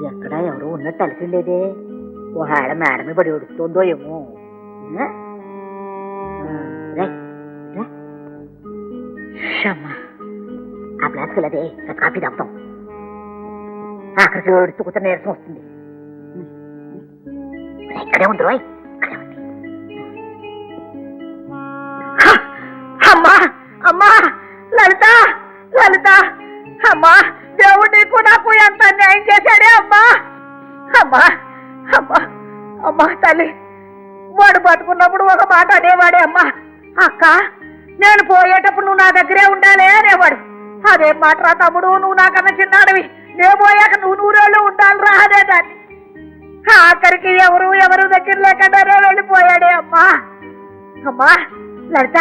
ఎక్కడ ఎవరు ఉన్నట్టు తెలిసిందేదే. ఓ ఆడ మేడమే పడి ఉడుకుతుందో ఏమో. ఆ ప్లాస్కి అదే కాఫీ తాగుతాం. అక్కడికి ఉడుచుకుంటే నీరసం వస్తుంది. ఇక్కడే ఉంది రోయ్. అమ్మా అమ్మా లలిత లలిత అమ్మా, దేవుడు నీకు నాకు ఎంత అన్యాయం చేశాడే అమ్మా. అమ్మా అమ్మా అమ్మా తల్లి, వాడు బతుకున్నప్పుడు ఒక మాట అనేవాడే అమ్మా, అక్క నేను పోయేటప్పుడు నువ్వు నా దగ్గరే ఉండాలి అనేవాడు. అదేం మాట రా తమ్ముడు, నువ్వు నాకన్నా చిన్నాడవి, నేను పోయాక నువ్వు నూరేళ్ళు ఉండాలి రా అనేదాన్ని. ఆఖరికి ఎవరు దగ్గర లేకుండానే వెళ్ళిపోయాడే అమ్మా. అమ్మా లలిత,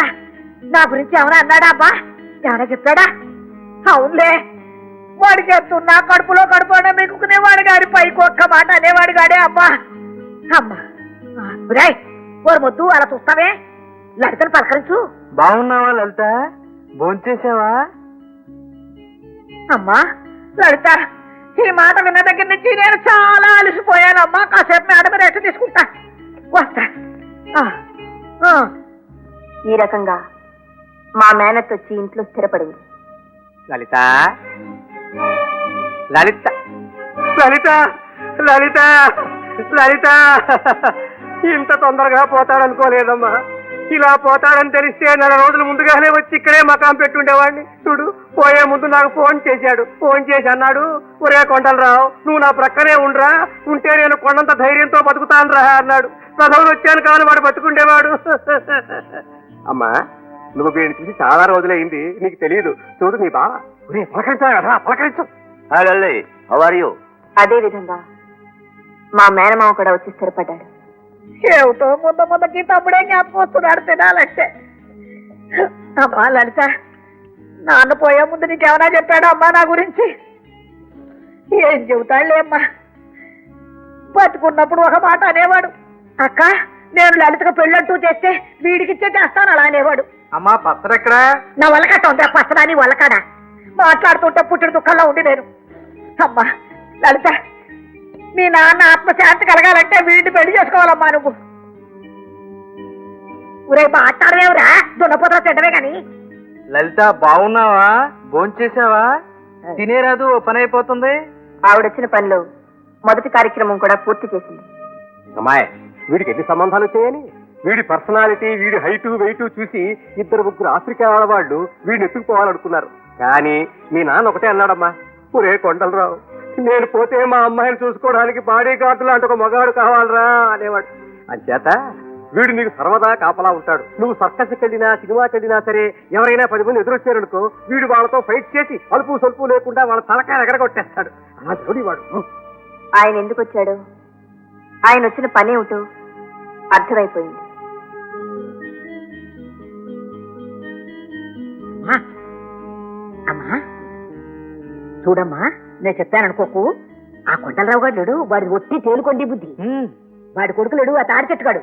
నా గురించి ఏమైనా అన్నాడా అమ్మా? ఏమైనా చెప్పాడా? అవునులే, వాడికి ఎత్తున్నా కడుపులో కడుపునే మిగుకునేవాడు గాడి పైకి ఒక్క మాట అనేవాడు గాడే అమ్మా. అమ్మా రాయ్ ఓరు మొద్దు అలా చూస్తావే, లలితను పలకరించు. బాగున్నావా లలిత? భోంచేసావా? అమ్మా లలిత, ఈ మాట విన్న దగ్గర నుంచి నేను చాలా అలసిపోయానమ్మా. కాసేపు మేడం రెస్ట్ తీసుకుంటా, వస్తా. ఈ రకంగా మా మేనత్ వచ్చి ఇంట్లో స్థిరపడింది. లలిత లలిత లలిత లలిత లలిత, ఇంత తొందరగా పోతాడనుకోలేదమ్మా. ఇలా పోతాడని తెలిస్తే 4 రోజుల ముందుగానే వచ్చి ఇక్కడే మకాం పెట్టుండేవాడిని. చూడు, పోయే ముందు నాకు ఫోన్ చేశాడు. ఫోన్ చేసి అన్నాడు, ఒరే కొండలరావు, నువ్వు నా ప్రక్కనే ఉండరా, ఉంటే నేను కొండంత ధైర్యంతో బతుకుతాను రా అన్నాడు. ప్రథములు వచ్చాను కానీ వాడు బతుకుండేవాడు. అమ్మా, నువ్వు వీడిని చూసి చాలా రోజులైంది, నీకు తెలియదు. చూడు నీ బావ, పలకరించా కదా, పలకరించు. అదే విధంగా మా మేనమావ కూడా వచ్చి స్థిరపడ్డాడు. ఏమిటో ముందకి తమ్ముడే జ్ఞాపకం వస్తున్నాడు తినాలంటే. అమ్మా లలిత, నాన్న పోయే ముందు నీకేమన్నా చెప్పాడు అమ్మా నా గురించి? ఏం చెబుతాడులే అమ్మా, బతుకున్నప్పుడు ఒక మాట అనేవాడు, అక్క నేను లలితకు పెళ్ళంటూ చేస్తే వీడికిచ్చే చేస్తాను అలా అనేవాడు. అమ్మా పచ్చడెక్కడా? నా వల్లకట్ట ఉంది ఆ పచ్చడాని వల్లకాడా, మాట్లాడుతుంటే పుట్టిన దుఃఖంలో ఉండి నేను. అమ్మా లలిత, మీ నాన్న ఆత్మశాంతి కలగాలంటే వీడిని పెళ్లి చేసుకోవాలమ్మా నువ్వు. ఊరే మాట్లాడలేవురా, దున్నపోతలో తింటమే కాని. లలిత బాగున్నావా? భోంచేసావా? తినేరాదు, పని అయిపోతుంది. ఆవిడొచ్చిన పనిలో మొదటి కార్యక్రమం కూడా పూర్తి చేసింది. అమ్మాయి, వీడికి ఎన్ని సంబంధాలు వచ్చాయని, వీడి పర్సనాలిటీ, వీడి హైటు వెయిట్ చూసి 2-3 ఆఫ్రికా వాళ్ళవాళ్ళు వీడిని ఎత్తుకుపోవాలనుకున్నారు. కానీ మీ నాన్న ఒకటే అన్నాడమ్మా, ఒరే కొండలరావు, నేను పోతే మా అమ్మాయిని చూసుకోవడానికి బాడీ గార్డు లాంటి ఒక మగాడు కావాలరా అనేవాడు. అంచేత వీడు నీకు సర్వదా కాపలా ఉంటాడు. నువ్వు సర్కస్కి వెళ్ళినా, సినిమాకి వెళ్ళినా సరే, ఎవరైనా 10 మంది ఎదురొచ్చారనుకో, వీడు వాళ్ళతో ఫైట్ చేసి అలుపు సొలుపు లేకుండా వాళ్ళ తలకాయ ఎగరగొట్టేస్తాడు. అలా జోడివాడు. ఆయన ఎందుకు వచ్చాడు, ఆయన వచ్చిన పని ఏమిటో అర్థమైపోయింది. అమ్మా చూడమ్మా, నేను చెప్పాననుకోకు, ఆ కొండలరావు గారు లేడు, వాడి ఒట్టి తేలుకొండి బుద్ధి. వాడి కొడుకులేడు ఆ తాడి చెట్టుగాడు,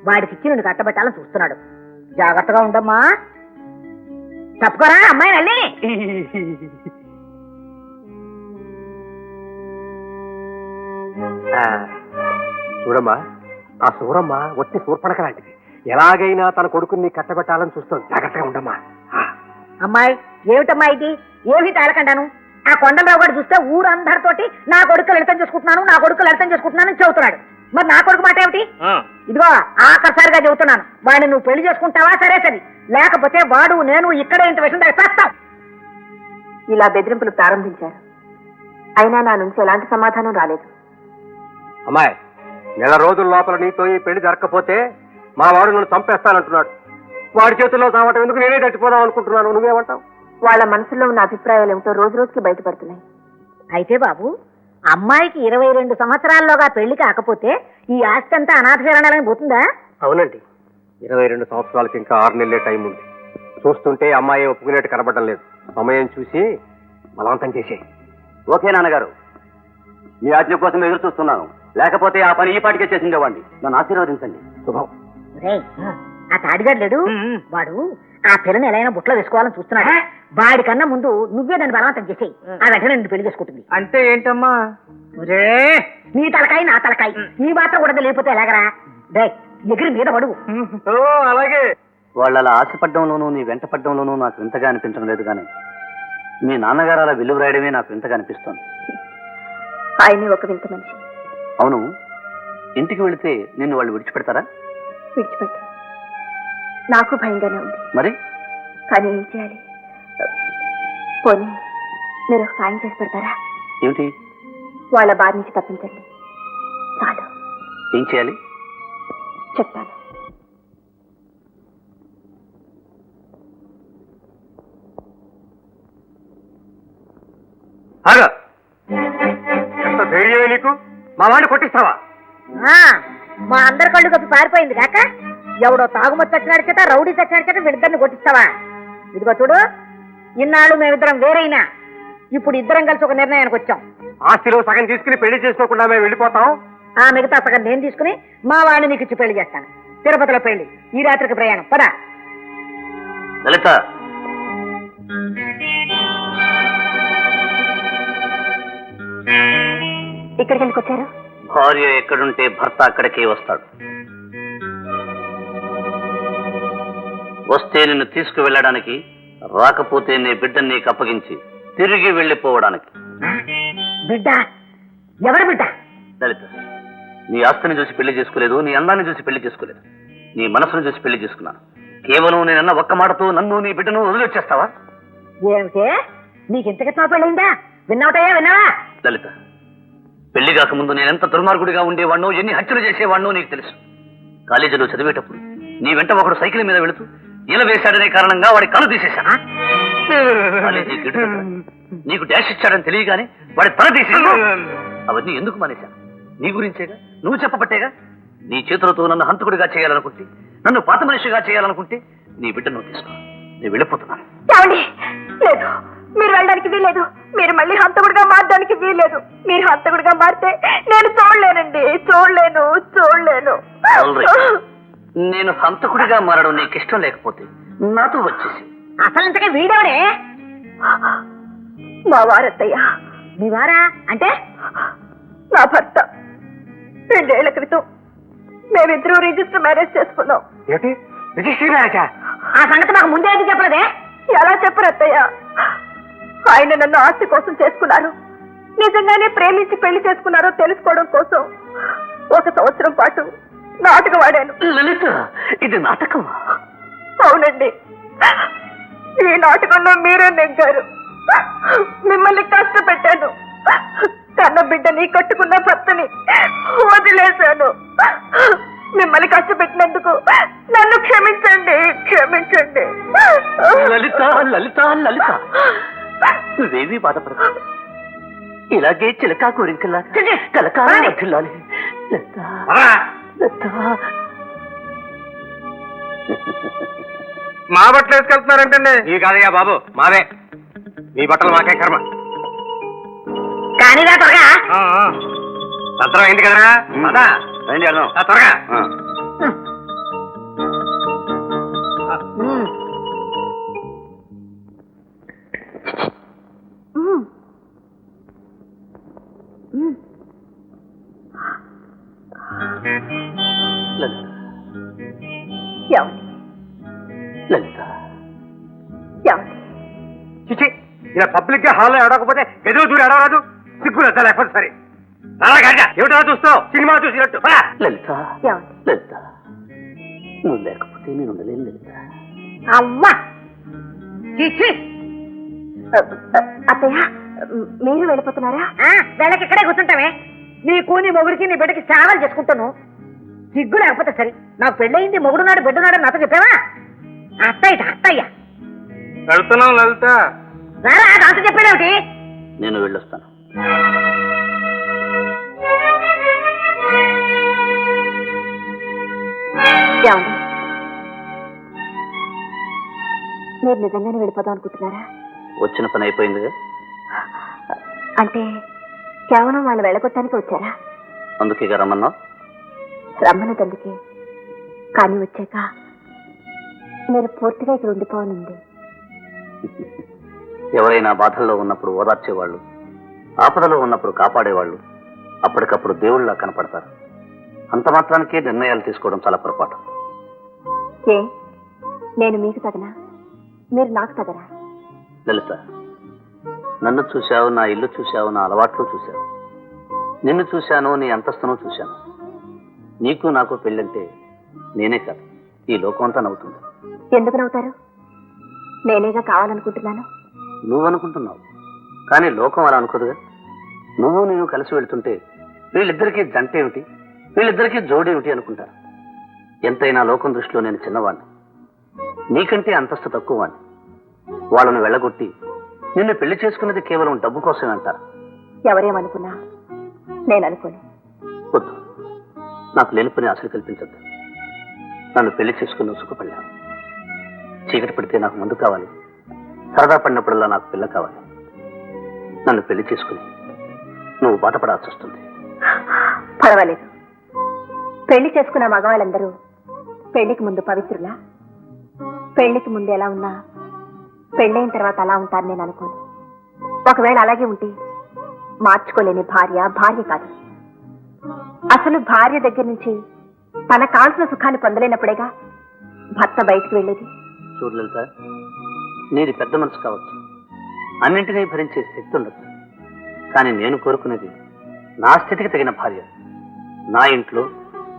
వాడికి ఇచ్చి నేను కట్టబెట్టాలని చూస్తున్నాడు. జాగ్రత్తగా ఉండమ్మా, తప్పుకోరా అమ్మాయి నల్లి. చూడమ్మా, ఆ సూరమ్మ ఒట్టి సూర్పణక లాంటిది. ఎలాగైనా తన కొడుకుని కట్టబెట్టాలని చూస్తాం. జాగ్రత్తగా ఉండమ్మా. అమ్మాయి ఏమిటమ్మా ఇది, ఏమి తేలకండాను. ఆ కొండలరావు గారు చూస్తే ఊరందరితోటి నా కొడుకు లలితం చేసుకుంటున్నాను, నా కొడుకు లలితం చేసుకుంటున్నాను అని చెబుతున్నాడు. మరి నా కొడుకు మాట ఏమిటి? ఇదిగో ఆఖరిసారిగా చెబుతున్నాను, వాడిని నువ్వు పెళ్లి చేసుకుంటావా సరే సరే, లేకపోతే వాడు నేను ఇక్కడే ఇంత విషయం తెస్తాం. ఇలా బెదిరింపులు ప్రారంభించారు. అయినా నా నుంచి ఎలాంటి సమాధానం రాలేదు. అమ్మాయి, 4 రోజుల లోపల నీతో ఈ పెళ్లి జరగకపోతే మా వాడు నన్ను చంపేస్తానంటున్నాడు. వాడి చేతుల్లో చావటం ఎందుకు, నేనే చచ్చిపోదాం అనుకుంటున్నాను. నువ్వేమంటావు? వాళ్ళ మనసులో ఉన్న అభిప్రాయాలు ఏమిటో రోజు రోజుకి బయటపడుతున్నాయి. అయితే బాబు, అమ్మాయికి 22 సంవత్సరాల్లోగా పెళ్లి కాకపోతే ఈ ఆస్తి అంతా అనాథ శరణాలని పోతుందా? అవునండి, 22 సంవత్సరాలకి ఇంకా 6 నెలలే టైం ఉంది. చూస్తుంటే అమ్మాయి ఒప్పుకునేట్టు కనబడడం లేదు. సమయం చూసి బలవంతం చేసే. ఓకే నాన్నగారు, మీ ఆజ్ఞ కోసం ఎదురు చూస్తున్నాను. లేకపోతే ఆ పని ఈ పాటికే చేసిండేవాడిని. నన్ను ఆశీర్వదించండి. శుభం. ఆ ఆ తాడిగాడు లేడు వాడు ఆ పిల్లని ఎలా అయినా బుట్లో వేసుకోవాలని చూస్తున్నాడు. వాడికన్నా ముందు నువ్వే నన్ను బలవంతం చేసేయి. ఆ వెంటనే నిన్ను పెళ్లి చేసుకుంటుంది. అంటే ఏంటమ్మా? ఒరే నీ తలకాయ నా తలకాయ ఈ మాత్రం కూడా లేకపోతే ఎలాగరా? ఎగిరి మీద పడువు. అలాగే. వాళ్ళు అలా ఆశపడ్డంలోనూ నీ వెంట పడ్డంలోనూ నాకు వింతగా అనిపించడం లేదు కానీ మీ నాన్నగారు అలా విలువ రాయడమే నాకు వింతగా అనిపిస్తోంది. ఆయనే ఒక వింత మనిషి. అవును, ఇంటికి వెళితే నిన్ను వాళ్ళు విడిచిపెడతారా? విడిచిపెట్టి నాకు భయంగానే ఉంది. మరి కానీ ఏం చేయాలి? పోనీ మీరు ఒక సాయం చేసి పెడతారా? ఏమిటి? వాళ్ళ బారి నుంచి తప్పించండి చాలు. ఏం చేయాలి చెప్తాను. ఎంత ధైర్యమే నీకు? మా వాడిని కొట్టిస్తావా? మా అందరి కళ్ళు కప్పి పారిపోయింది కాక ఎవడో తాగుమతి చచ్చినాడు చేత రౌడీ చచ్చినాడు చేత వీళ్ళిద్దరిని కొట్టిస్తావా? ఇదిగో చూడు, ఇన్నాళ్ళు మేమిద్దరం వేరైనా ఇప్పుడు ఇద్దరం కలిసి ఒక నిర్ణయానికి వచ్చాం. ఆస్తిలో సగం తీసుకుని పెళ్లి చేసుకోకుండా మేము వెళ్ళిపోతాం. ఆ మిగతా సగం నేను తీసుకుని మా వాడిని నీకు ఇచ్చి పెళ్లి చేస్తాను. తిరుపతిలో పెళ్లి, ఈ రాత్రికి ప్రయాణం. పదా లలిత. ఇక్కడికి వెళ్ళికొచ్చారు? భార్య ఎక్కడుంటే భర్త అక్కడికే వస్తాడు. వస్తే నిన్ను తీసుకువెళ్ళడానికి, రాకపోతే నీ బిడ్డని నీకు అప్పగించి తిరిగి వెళ్ళిపోవడానికి. బిడ్డ? ఎవరి బిడ్డ? లలిత, నీ ఆస్తిని చూసి పెళ్లి చేసుకోలేదు, నీ అందాన్ని చూసి పెళ్లి చేసుకోలేదు, నీ మనసును చూసి పెళ్లి చేసుకున్నాను. కేవలం నేనన్న ఒక్క మాటతో నన్ను నీ బిడ్డను వదిలిచ్చేస్తావా? ఏమిటే నీకింతకి పెళ్ళయిందా? విన్నావుటయ్యా, విన్నావా? లలిత, పెళ్లి కాకముందు నేనెంత దుర్మార్గుడిగా ఉండేవాడినో, ఎన్ని హత్యలు చేసేవాడినో నీకు తెలుసు. కాలేజీలో చదివేటప్పుడు నీ వెంట ఒకడు సైకిల్ మీద వెళుతూ ఈల వేశాడనే కారణంగా వాడి కళ్ళు తీసేశాను. కాలేజీ గిడ్డు దగ్గర నీకు డాష్ ఇచ్చాడని తెలియగానే వాడి తల తీసేశాను. అవన్నీ ఎందుకు మానేశాను? నీ గురించేగా, నువ్వు చెప్పబట్టేగా. నీ చేతులతో నన్ను హంతకుడిగా చేయాలనుకుంటే, నన్ను పాత మనిషిగా చేయాలనుకుంటే నీ బిడ్డ నువ్వు తీసుకో. నేను వెళ్ళిపోతున్నాను. లేదు, మీరు వెళ్ళడానికి వీల్లేదు. మీరు మళ్ళీ హంతకుడిగా మారడానికి వీల్లేదు. మీరు హంతకుడిగా మారితే నేను చూడలేనండి. చూడలేను. నేను హంతకుడిగా మారడం నీకు ఇష్టం లేకపోతే నాతో వచ్చేసి. అసలు ఇంతకే వీడేవడే? మా వారత్తయ్య. మీ వారా అంటే? నా భర్త. 2 ఏళ్ల క్రితం మేమిద్దరూ రిజిస్టర్ మ్యారేజ్ చేసుకున్నాం. ఏంటి రిజిస్టర్ మ్యారేజా? ఆ సంగతి మాకు ముందే ఎందుకు చెప్పలేదే? ఎలా చెప్పరు అత్తయ్య? ఆయన నన్ను ఆస్తి కోసం చేసుకున్నారు. నిజంగానే ప్రేమించి పెళ్లి చేసుకున్నారో తెలుసుకోవడం కోసం 1 సంవత్సరం పాటు నాటకం ఆడాను. లలిత, ఇది నాటకం? అవునండి, ఈ నాటకంలో మీరే నెగ్గారు. మిమ్మల్ని కష్టపెట్టాను. కన్న బిడ్డని, కట్టుకున్న భర్తని వదిలేశాను. మిమ్మల్ని కష్టపెట్టినందుకు నన్ను క్షమించండి. లలిత, లలిత, లలిత, నువ్వేమీ బాధపడదు. ఇలాగే చిలకా కోరికలా కలకాలం వర్ధిల్లాలి. లలిత, లలిత. మా బట్టలు వేసుకెళ్తున్నారంటండి? ఈ కాదయ్యా బాబు, మావే. మీ బట్టలు మాకే కర్మ. కానీ త్వరగా సత్రం అయింది కదరా? రండి వెళ్దాం. త్వరగా. లలిత, చిచి, ఇలా పబ్లిక్ గా హాల్లో ఏడవకపోతే ఎదురు దూరం ఏడవరాదు. సిగ్గులు వద్దా లేకపోతే సరే. ఏమిటో చూస్తావు? సినిమా చూసినట్టు. లలిత, లలిత, నువ్వు లేకపోతే నేను ఉండలేను లలిత. అమ్మా అత్తయ్య, మీరు వెళ్ళిపోతున్నారా? వెళ్ళకి ఇక్కడే కూర్చుంటామే. నీకు నీ మొగుడికి నీ బిడ్డకి సేవలు చేసుకుంటాను. సిగ్గు లేకపోతే సరే. నాకు పెళ్ళయింది, మొగుడున్నాడు, బిడ్డున్నాడు నాతో చెప్పావా? అత్తయ్య వెళ్తున్నాం లలిత. రారా, నాతో చెప్పాడేమిటి? నేను వెళ్ళొస్తాను. మీరు నిజంగానే వెళ్ళిపోదాం అనుకుంటున్నారా? వచ్చిన పని అయిపోయిందిగా. అంటే కేవలం వాళ్ళు వెళ్ళగొట్టడానికి వచ్చారా? అందుకే రమ్మన్నా. రమ్మన్నదందుకే. కానీ వచ్చాక మీరు పూర్తిగా ఇక్కడ ఉండిపోవాలండి. ఎవరైనా బాధల్లో ఉన్నప్పుడు ఓదార్చేవాళ్ళు, ఆపదలో ఉన్నప్పుడు కాపాడేవాళ్ళు అప్పటికప్పుడు దేవుళ్ళ కనపడతారు. అంత మాత్రానికే నిర్ణయాలు తీసుకోవడం చాలా పొరపాటు. ఏ నేను మీకు తగనా, మీరు నాకు తగరా? లలిత, నన్ను చూశావు, నా ఇల్లు చూశావు, నా అలవాట్లు చూశావు. నిన్ను చూశాను, నీ అంతస్తును చూశాను. నీకు నాకు పెళ్ళంటే నేనే కాదు, ఈ లోకం అంతా నవ్వుతుంది. ఎందుకు నవ్వుతారు? నేనేగా కావాలనుకుంటున్నాను. నువ్వు అనుకుంటున్నావు, కానీ లోకం అలా అనుకోదుగా. నువ్వు నేను కలిసి వెళ్తుంటే వీళ్ళిద్దరికీ జంట ఏమిటి, వీళ్ళిద్దరికీ జోడేమిటి అనుకుంటారు. ఎంతైనా లోకం దృష్టిలో నేను చిన్నవాడిని, నీకంటే అంతస్తు తక్కువ వాడిని. వాళ్ళని వెళ్ళగొట్టి నిన్ను పెళ్లి చేసుకున్నది కేవలం డబ్బు కోసమే అంటారు. ఎవరేమనుకున్నా నేను అనుకోను. వద్దు, నాకు లేని పని ఆశలు కల్పించద్దు. నన్ను పెళ్లి చేసుకుని సుఖపడ్డా. చీకటి పడితే నాకు మందు కావాలి, సరదా పడినప్పుడల్లా నాకు పిల్ల కావాలి. నన్ను పెళ్లి చేసుకుని నువ్వు బాధపడాల్సి వస్తుంది. పర్వాలేదు. పెళ్లి చేసుకున్న మగవాళ్ళందరూ పెళ్లికి ముందు పవిత్రులా? పెళ్లికి ముందు ఎలా ఉన్నా పెళ్ళైన తర్వాత అలా ఉంటారు నేను అనుకోను. ఒకవేళ అలాగే ఉంటే మార్చుకోలేని భార్య భార్య కాదు. అసలు భార్య దగ్గర నుంచి తనకు కావాల్సిన సుఖాన్ని పొందలేనప్పుడేగా భర్త బయటికి వెళ్ళేది. చూడు లలిత, నీది పెద్ద మనసు కావచ్చు, అన్నింటినీ భరించే శక్తి ఉండొచ్చు. కానీ నేను కోరుకునేది నా స్థితికి తగిన భార్య, నా ఇంట్లో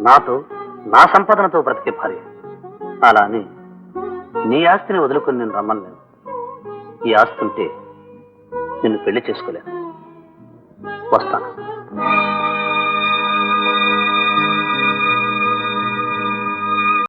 నాతో నా సంపాదనతో బ్రతికే భార్య. అలా అని నీ ఆస్తిని వదులుకొని నేను రమ్మలేను. ఈ ఆస్తి ఉంటే నిన్ను పెళ్లి చేసుకోలేను. వస్తాను.